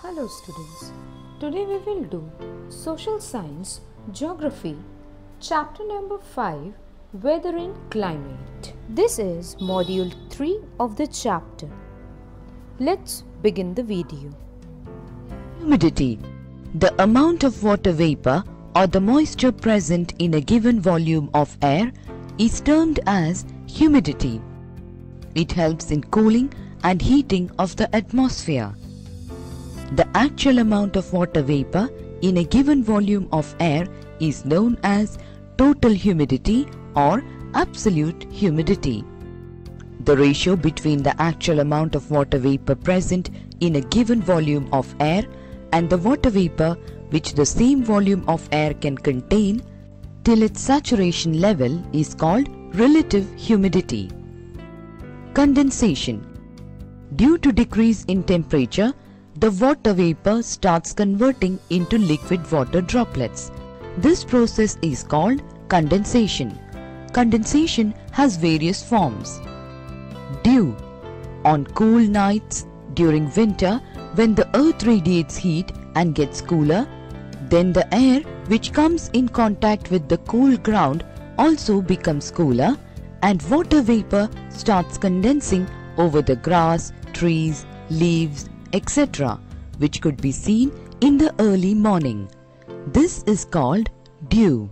Hello students, today we will do Social Science, Geography, chapter number 5, Weather and Climate. This is module 3 of the chapter. Let's begin the video. Humidity. The amount of water vapor or the moisture present in a given volume of air is termed as humidity. It helps in cooling and heating of the atmosphere. The actual amount of water vapor in a given volume of air is known as total humidity or absolute humidity. The ratio between the actual amount of water vapor present in a given volume of air and the water vapor which the same volume of air can contain till its saturation level is called relative humidity. Condensation. Due to decrease in temperature, the water vapor starts converting into liquid water droplets. This process is called condensation. Condensation has various forms. Dew. On cool nights during winter, when the earth radiates heat and gets cooler, then the air which comes in contact with the cool ground also becomes cooler and water vapor starts condensing over the grass, trees, leaves, etc., which could be seen in the early morning. This is called dew.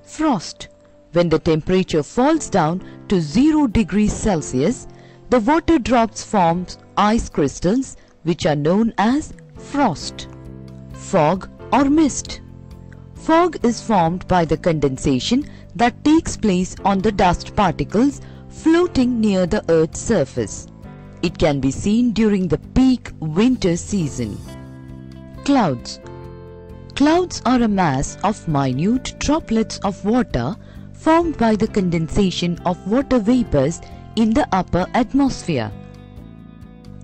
Frost. When the temperature falls down to 0 degrees Celsius, the water drops form ice crystals which are known as frost. Fog or mist. Fog is formed by the condensation that takes place on the dust particles floating near the Earth's surface. It can be seen during the peak winter season. Clouds. Clouds are a mass of minute droplets of water formed by the condensation of water vapors in the upper atmosphere.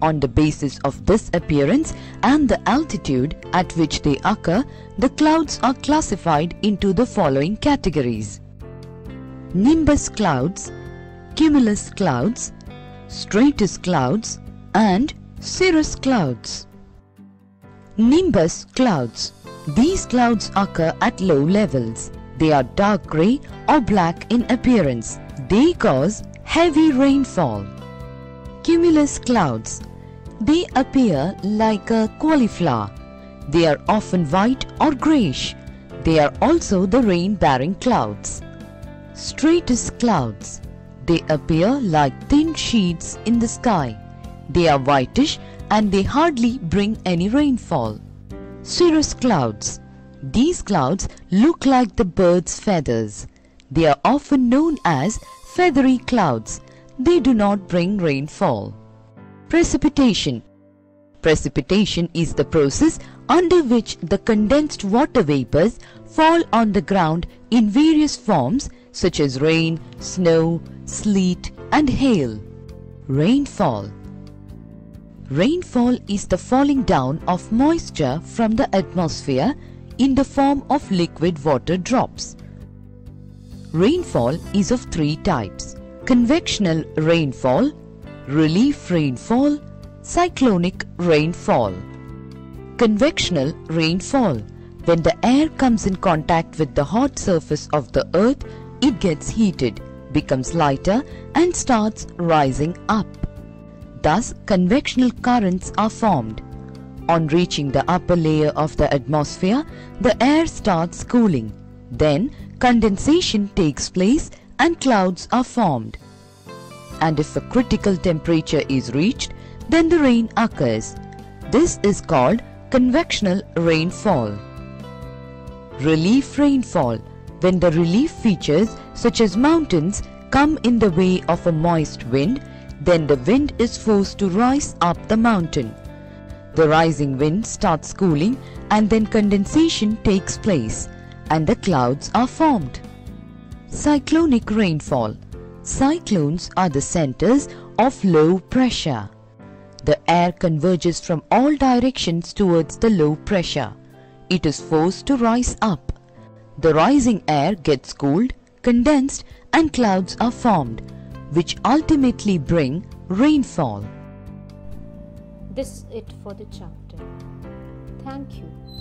On the basis of this appearance and the altitude at which they occur, the clouds are classified into the following categories: nimbus clouds, cumulus clouds, stratus clouds and cirrus clouds. Nimbus clouds. These clouds occur at low levels. They are dark grey or black in appearance. They cause heavy rainfall. Cumulus clouds. They appear like a cauliflower. They are often white or greyish. They are also the rain-bearing clouds. Stratus clouds. They appear like thin sheets in the sky. They are whitish and they hardly bring any rainfall. Cirrus clouds. These clouds look like the bird's feathers. They are often known as feathery clouds. They do not bring rainfall. Precipitation. Precipitation is the process under which the condensed water vapors fall on the ground in various forms such as rain, snow, sleet and hail. Rainfall. Rainfall is the falling down of moisture from the atmosphere in the form of liquid water drops. Rainfall is of 3 types: convectional rainfall, relief rainfall, cyclonic rainfall. Convectional rainfall. When the air comes in contact with the hot surface of the earth, it gets heated, becomes lighter and starts rising up. Thus, convectional currents are formed. On reaching the upper layer of the atmosphere, the air starts cooling. Then, condensation takes place and clouds are formed. And if a critical temperature is reached, then the rain occurs. This is called convectional rainfall. Relief rainfall. When the relief features such as mountains come in the way of a moist wind, then the wind is forced to rise up the mountain. The rising wind starts cooling and then condensation takes place and the clouds are formed. Cyclonic rainfall. Cyclones are the centers of low pressure. The air converges from all directions towards the low pressure. It is forced to rise up. The rising air gets cooled, condensed and clouds are formed, which ultimately bring rainfall. This is it for the chapter. Thank you.